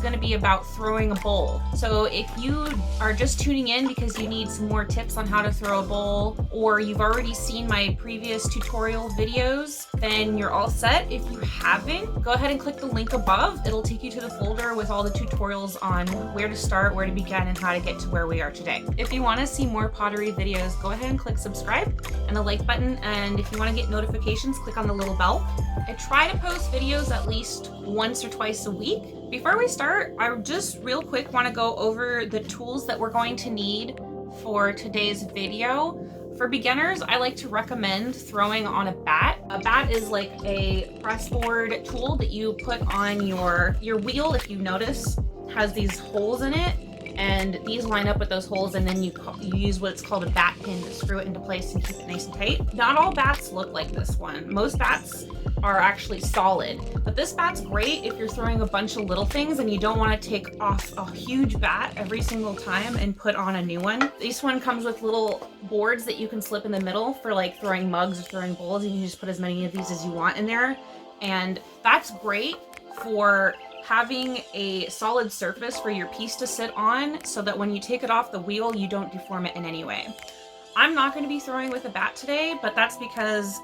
going to be about throwing a bowl. So if you are just tuning in because you need some more tips on how to throw a bowl, or you've already seen my previous tutorial videos, then you're all set. If you haven't, go ahead and click the link above. It'll take you to the folder with all the tutorials on where to start, where to begin, and how to get to where we are today. If you want to see more pottery videos, go ahead and click subscribe and the like button. And if you want to get notifications, click on the little bell. I try to post videos at least once or twice a week. Before we start, I just real quick want to go over the tools that we're going to need for today's video. For beginners, I like to recommend throwing on a bat. A bat is like a pressboard tool that you put on your wheel. If you notice, has these holes in it, and these line up with those holes, and then you use what's called a bat pin to screw it into place and keep it nice and tight. Not all bats look like this one. Most bats are actually solid, but this bat's great if you're throwing a bunch of little things and you don't want to take off a huge bat every single time and put on a new one. This one comes with little boards that you can slip in the middle for like throwing mugs or throwing bowls, and you can just put as many of these as you want in there. And that's great for having a solid surface for your piece to sit on, so that when you take it off the wheel, you don't deform it in any way. I'm not going to be throwing with a bat today, but that's because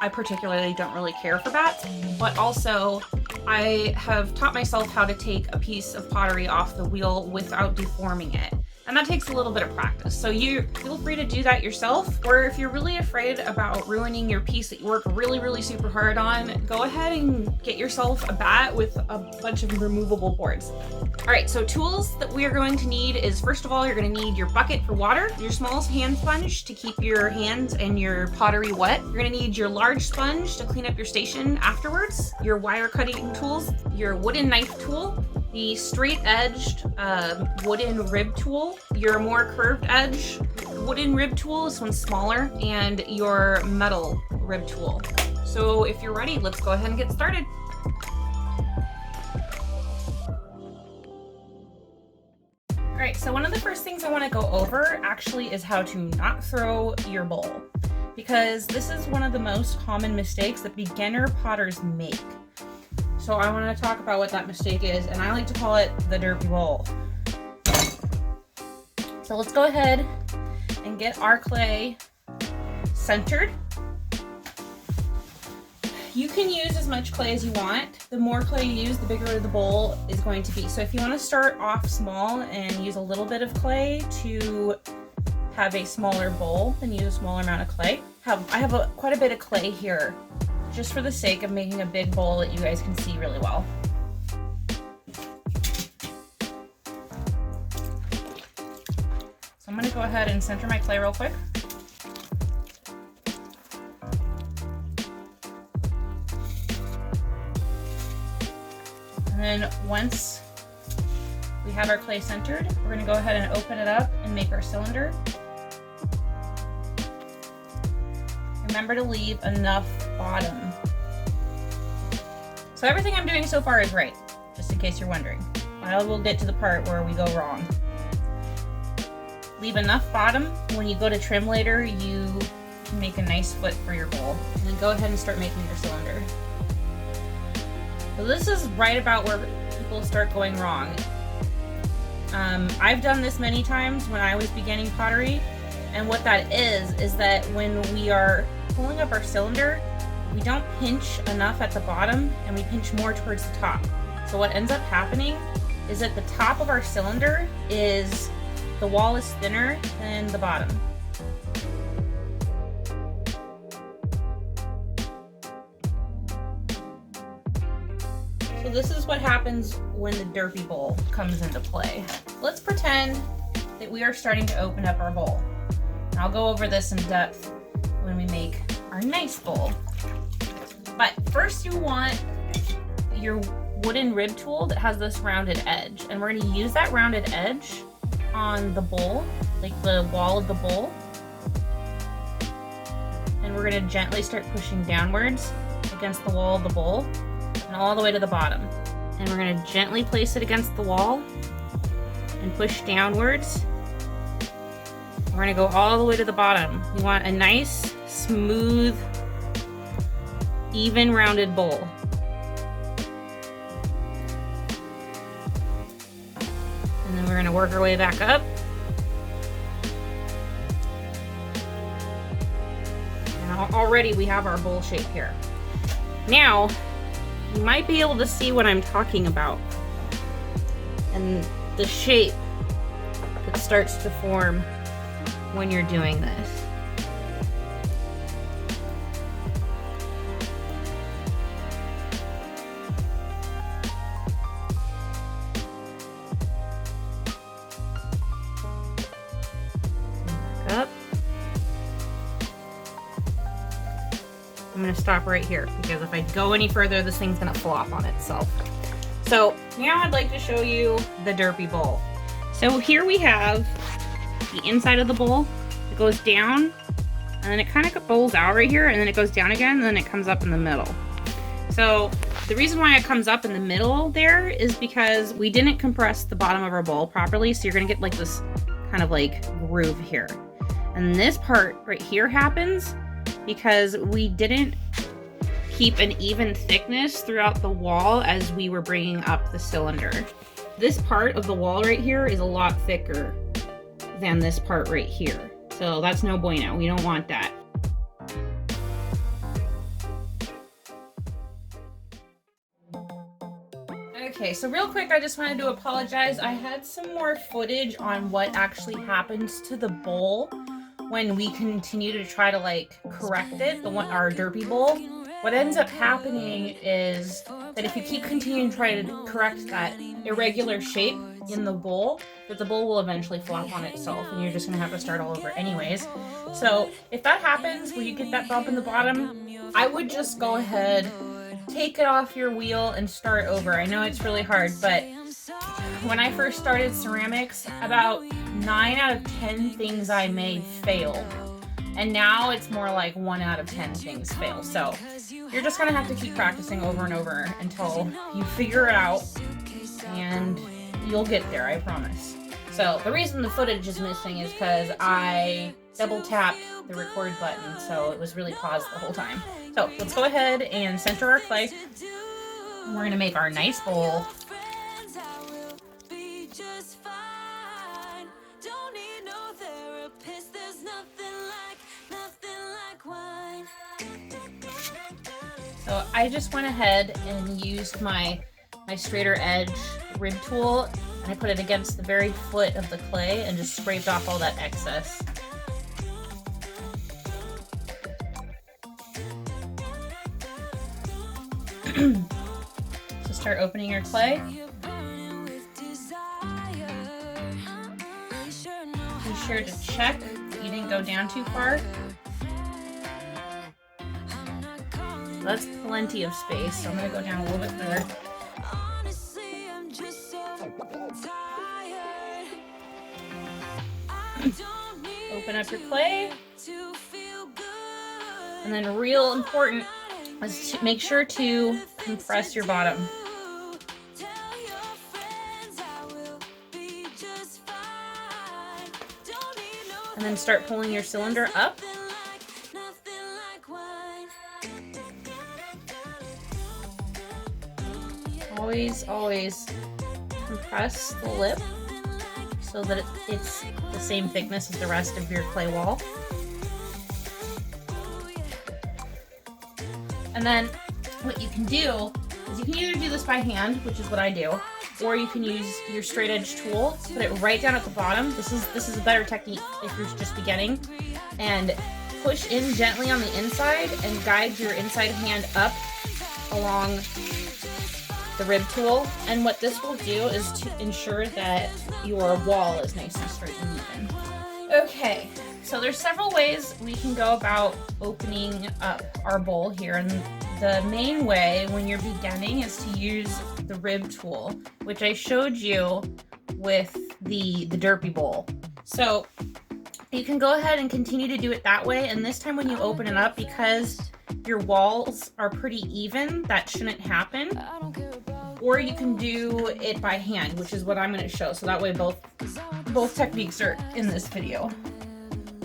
I particularly don't really care for bats, but also I have taught myself how to take a piece of pottery off the wheel without deforming it. And that takes a little bit of practice. So you feel free to do that yourself, or if you're really afraid about ruining your piece that you work really super hard on, go ahead and get yourself a bat with a bunch of removable boards. All right, so tools that we are going to need is, first of all, you're gonna need your bucket for water, your small hand sponge to keep your hands and your pottery wet. You're gonna need your large sponge to clean up your station afterwards, your wire cutting tools, your wooden knife tool, the straight-edged wooden rib tool, your more curved edge wooden rib tool, this one's smaller, and your metal rib tool. So if you're ready, let's go ahead and get started. All right, so one of the first things I want to go over actually is how to not throw your bowl, because this is one of the most common mistakes that beginner potters make. So I want to talk about what that mistake is, and I like to call it the derpy bowl. So let's go ahead and get our clay centered. You can use as much clay as you want. The more clay you use, the bigger the bowl is going to be. So if you want to start off small and use a little bit of clay to have a smaller bowl, then use a smaller amount of clay. I have quite a bit of clay here, just for the sake of making a big bowl that you guys can see really well. So I'm gonna go ahead and center my clay real quick. And then once we have our clay centered, we're gonna go ahead and open it up and make our cylinder. Remember to leave enough bottom. So everything I'm doing so far is right, just in case you're wondering. I will get to the part where we go wrong. Leave enough bottom. When you go to trim later, you can make a nice foot for your bowl. And then go ahead and start making your cylinder. So this is right about where people start going wrong. I've done this many times when I was beginning pottery, and what that is that when we are pulling up our cylinder, we don't pinch enough at the bottom and we pinch more towards the top. So what ends up happening is that the top of our cylinder the wall is thinner than the bottom. So this is what happens when the derpy bowl comes into play. Let's pretend that we are starting to open up our bowl. And I'll go over this in depth when we make our nice bowl. But first you want your wooden rib tool that has this rounded edge. And we're gonna use that rounded edge on the bowl, like the wall of the bowl. And we're gonna gently start pushing downwards against the wall of the bowl and all the way to the bottom. And we're gonna gently place it against the wall and push downwards. We're gonna go all the way to the bottom. We want a nice, smooth, even rounded bowl. gonna work our way back up. And already we have our bowl shape here. Now, you might be able to see what I'm talking about and the shape that starts to form when you're doing this. Up. I'm gonna stop right here because if I go any further, this thing's gonna flop on itself. So now I'd like to show you the derpy bowl. So here we have the inside of the bowl. It goes down and then it kind of bowls out right here, and then it goes down again, and then it comes up in the middle. So the reason why it comes up in the middle there is because we didn't compress the bottom of our bowl properly, so you're gonna get like this kind of like groove here. And this part right here happens because we didn't keep an even thickness throughout the wall as we were bringing up the cylinder. This part of the wall right here is a lot thicker than this part right here. So that's no bueno, we don't want that. Okay, so real quick, I just wanted to apologize. I had some more footage on what actually happens to the bowl when we continue to try to like correct it, our derpy bowl. What ends up happening is that if you keep continuing to try to correct that irregular shape in the bowl, that the bowl will eventually flop on itself and you're just gonna have to start all over anyways. So if that happens, where you get that bump in the bottom, I would just go ahead, take it off your wheel and start over. I know it's really hard, but when I first started ceramics, about 9 out of 10 things I made failed. And now it's more like 1 out of 10 things fail. So you're just gonna have to keep practicing over and over until you figure it out, and you'll get there, I promise. So the reason the footage is missing is because I double tapped the record button, so it was really paused the whole time. So let's go ahead and center our clay. We're gonna make our nice bowl. So I just went ahead and used my straighter edge rib tool, and I put it against the very foot of the clay and just scraped off all that excess. So start opening your clay. Be sure to check that you didn't go down too far. That's plenty of space, so I'm going to go down a little bit further. Open up your clay. And then real important is to make sure to compress your bottom. And then start pulling your cylinder up. Always compress the lip so that it's the same thickness as the rest of your clay wall. And then what you can do is you can either do this by hand, which is what I do, or you can use your straight edge tool, put it right down at the bottom. This is a better technique if you're just beginning, and push in gently on the inside and guide your inside hand up along the rib tool. And what this will do is to ensure that your wall is nice and straight and even. Okay, so there's several ways we can go about opening up our bowl here, and the main way when you're beginning is to use the rib tool, which I showed you with the derpy bowl. So you can go ahead and continue to do it that way, and this time when you open it up, because your walls are pretty even, that shouldn't happen. Or you can do it by hand, which is what I'm going to show, so that way both techniques are in this video.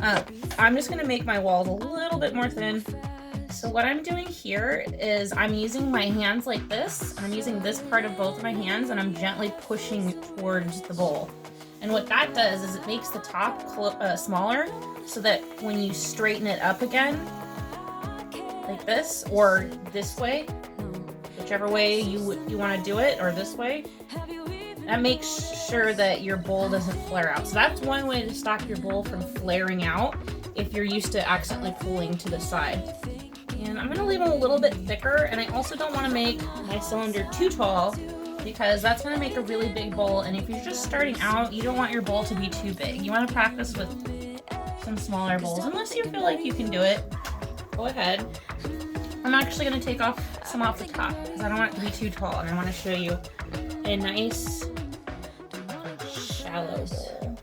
I'm just going to make my walls a little bit more thin. So what I'm doing here is I'm using my hands like this. I'm using this part of both of my hands, and I'm gently pushing towards the bowl. And what that does is it makes the top smaller so that when you straighten it up again, like this or this way, whichever way you want to do it, or this way, that makes sure that your bowl doesn't flare out. So that's one way to stop your bowl from flaring out if you're used to accidentally pulling to the side. And I'm going to leave them a little bit thicker, and I also don't want to make my cylinder too tall because that's going to make a really big bowl, and if you're just starting out, you don't want your bowl to be too big. You want to practice with some smaller bowls, unless you feel like you can do it. Go ahead. I'm actually going to take some off the top because I don't want it to be too tall, and I want to show you a nice shallow bowl.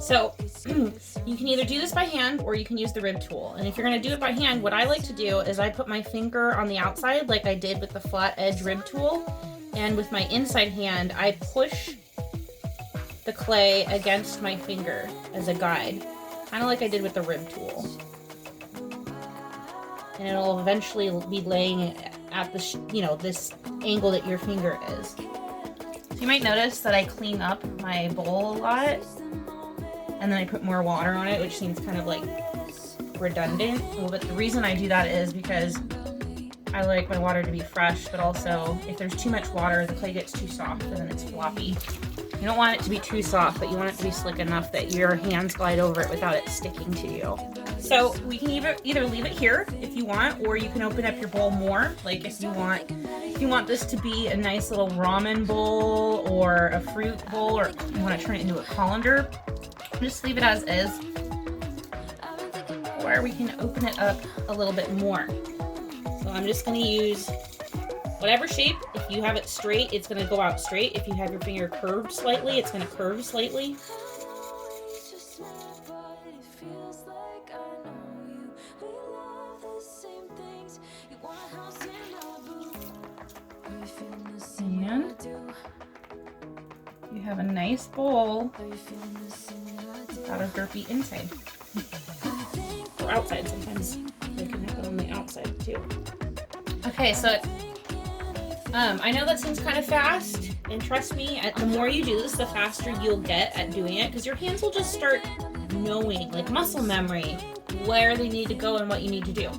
So you can either do this by hand or you can use the rib tool. And if you're going to do it by hand, what I like to do is I put my finger on the outside like I did with the flat edge rib tool. And with my inside hand, I push the clay against my finger as a guide, kind of like I did with the rib tool. And it'll eventually be laying at the, this angle that your finger is. So you might notice that I clean up my bowl a lot. And then I put more water on it, which seems kind of like redundant. But the reason I do that is because I like my water to be fresh, but also if there's too much water, the clay gets too soft and then it's floppy. You don't want it to be too soft, but you want it to be slick enough that your hands glide over it without it sticking to you. So we can either leave it here if you want, or you can open up your bowl more. Like if you want this to be a nice little ramen bowl or a fruit bowl, or you want to turn it into a colander, just leave it as is, or we can open it up a little bit more. So I'm just going to use whatever shape. If you have it straight, it's going to go out straight. If you have your finger curved slightly, it's going to curve slightly. And you have a nice bowl out of derpy inside. Or outside sometimes. They can have it on the outside too. Okay, so I know that seems kind of fast, and trust me, the more you do this, the faster you'll get at doing it, because your hands will just start knowing, like muscle memory, where they need to go and what you need to do.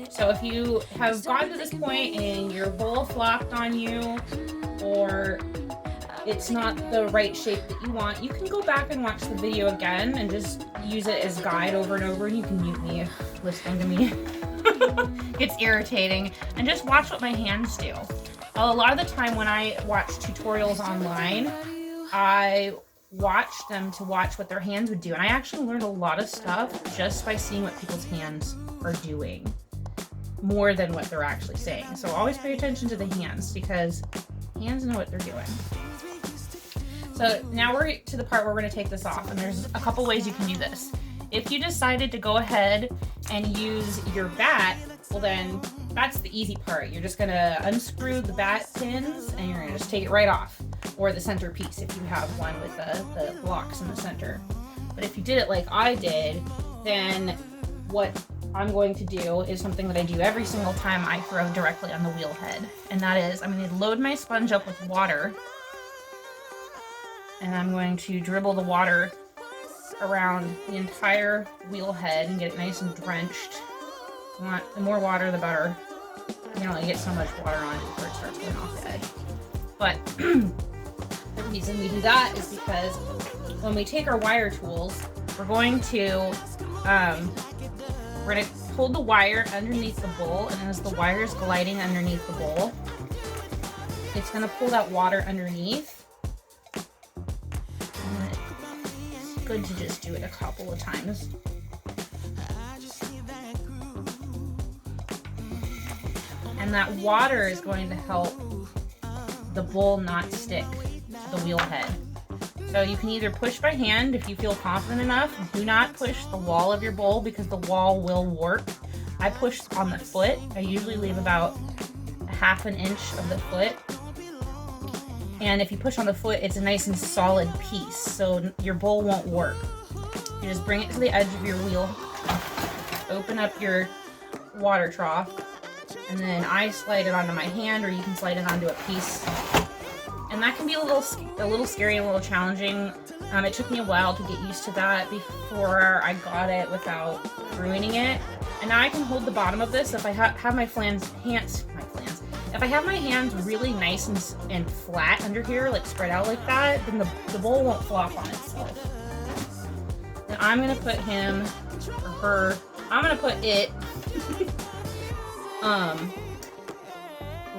So if you have gotten to this point and your bowl flopped on you, or it's not the right shape that you want, you can go back and watch the video again and just use it as guide over and over. And you can mute me if listening to me gets irritating, and just watch what my hands do. A lot of the time when I watch tutorials online, I watch them to watch what their hands would do, and I actually learned a lot of stuff just by seeing what people's hands are doing, more than what they're actually saying. So always pay attention to the hands, because hands know what they're doing. So now we're to the part where we're going to take this off, and there's a couple ways you can do this. If you decided to go ahead and use your bat, well then that's the easy part. You're just going to unscrew the bat pins and you're going to just take it right off, or the center piece if you have one with the blocks in the center. But if you did it like I did, then what I'm going to do is something that I do every single time I throw directly on the wheel head, and that is I'm going to load my sponge up with water, and I'm going to dribble the water around the entire wheel head and get it nice and drenched. The more water, the better. You don't get so much water on it before it starts going off the edge. But the reason we do that is because when we take our wire tools, we're going to pull the wire underneath the bowl, and as the wire is gliding underneath the bowl, it's going to pull that water underneath. And it's good to just do it a couple of times. And that water is going to help the bowl not stick to the wheel head. So you can either push by hand if you feel confident enough. Do not push the wall of your bowl because the wall will warp. I push on the foot. I usually leave about a ½ an inch of the foot. And if you push on the foot, it's a nice and solid piece, so your bowl won't warp. You just bring it to the edge of your wheel, open up your water trough, and then I slide it onto my hand, or you can slide it onto a piece And that can be a little scary and a little challenging. It took me a while to get used to that before I got it without ruining it. And now I can hold the bottom of this. If I have my hands really nice and flat under here, like spread out like that, then the bowl won't flop on itself. And I'm gonna put him, or her, I'm gonna put it,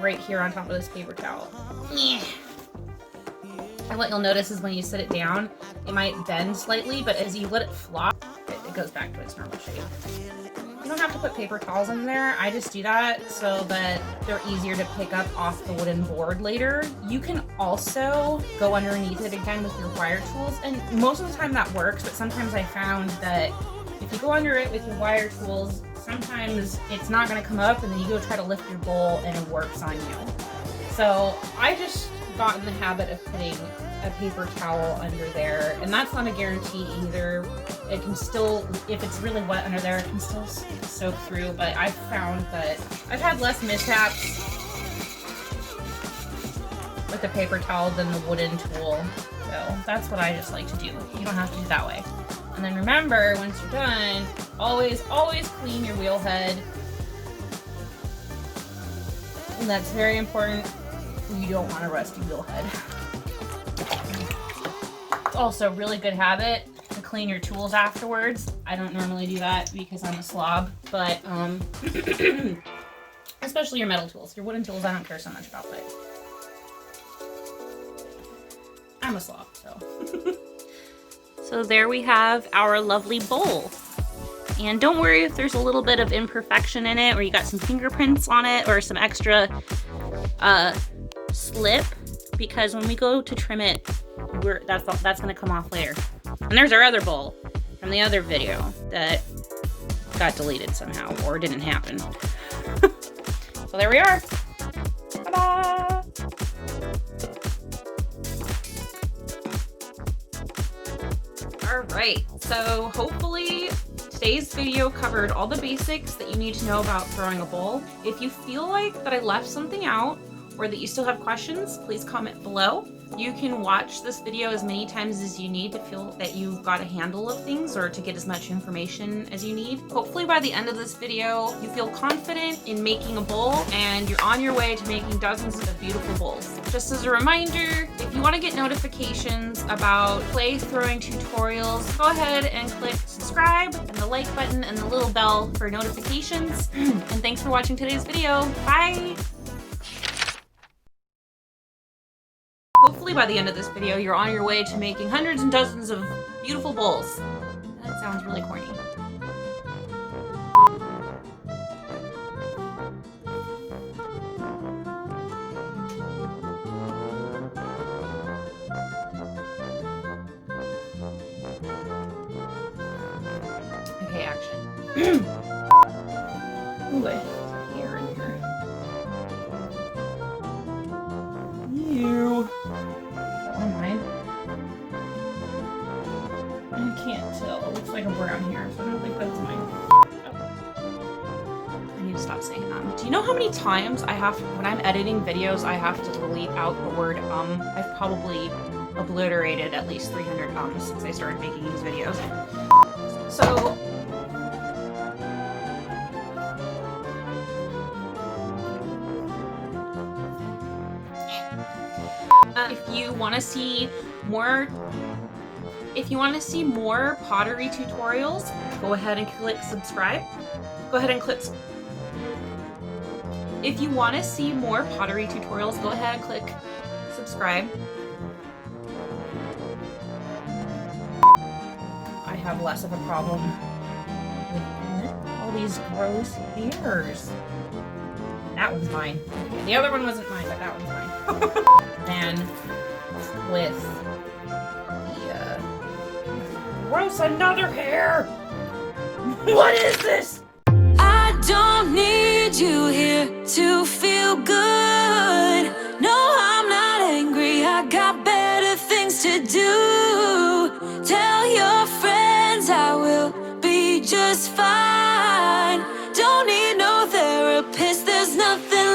right here on top of this paper towel. And what you'll notice is when you sit it down, it might bend slightly, but as you let it flop, it goes back to its normal shape. You don't have to put paper towels in there. I just do that so that they're easier to pick up off the wooden board later. You can also go underneath it again with your wire tools, and most of the time that works, but sometimes I found that if you go under it with your wire tools, sometimes it's not going to come up, and then you go try to lift your bowl and it works on you. So I just got in the habit of putting a paper towel under there, and that's not a guarantee either. It can still, if it's really wet under there, it can still soak through, but I've found that I've had less mishaps with the paper towel than the wooden tool. So that's what I just like to do. You don't have to do it that way. And then remember, once you're done, always clean your wheel head. And that's very important. You don't want a rusty wheel head. It's also a really good habit to clean your tools afterwards. I don't normally do that because I'm a slob, but especially your metal tools. Your wooden tools I don't care so much about, but I'm a slob, so. So there we have our lovely bowl. And don't worry if there's a little bit of imperfection in it, or you got some fingerprints on it, or some extra slip, because when we go to trim it, that's gonna come off later. And there's our other bowl from the other video that got deleted somehow, or didn't happen. So there we are. Ta-da! Alright, so hopefully today's video covered all the basics that you need to know about throwing a bowl. If you feel like that I left something out, or that you still have questions, please comment below. You can watch this video as many times as you need to feel that you've got a handle of things, or to get as much information as you need. Hopefully by the end of this video, you feel confident in making a bowl and you're on your way to making dozens of beautiful bowls. Just as a reminder, if you want to get notifications about clay throwing tutorials, go ahead and click subscribe and the like button and the little bell for notifications. And thanks for watching today's video. Bye! Hopefully by the end of this video, you're on your way to making hundreds and dozens of beautiful bowls. That sounds really corny. Okay, action. Ooh, I have hair in here. Ew. Oh my. I can't tell. It looks like a brown hair, so I don't think that's mine. Oh. I need to stop saying that. Do you know how many times when I'm editing videos, I have to delete out the word I've probably obliterated at least 300 since I started making these videos. So, if you want to see more pottery tutorials, go ahead and click subscribe. If you want to see more pottery tutorials, go ahead and click subscribe. I have less of a problem with all these gross hairs. That one's mine. Okay, the other one wasn't mine, but that one's mine. Then with the gross, another hair. What is this? I don't need you here to feel good. No, I'm not angry. I got better things to do. Tell your friends I will be just fine. Don't need no therapist. There's nothing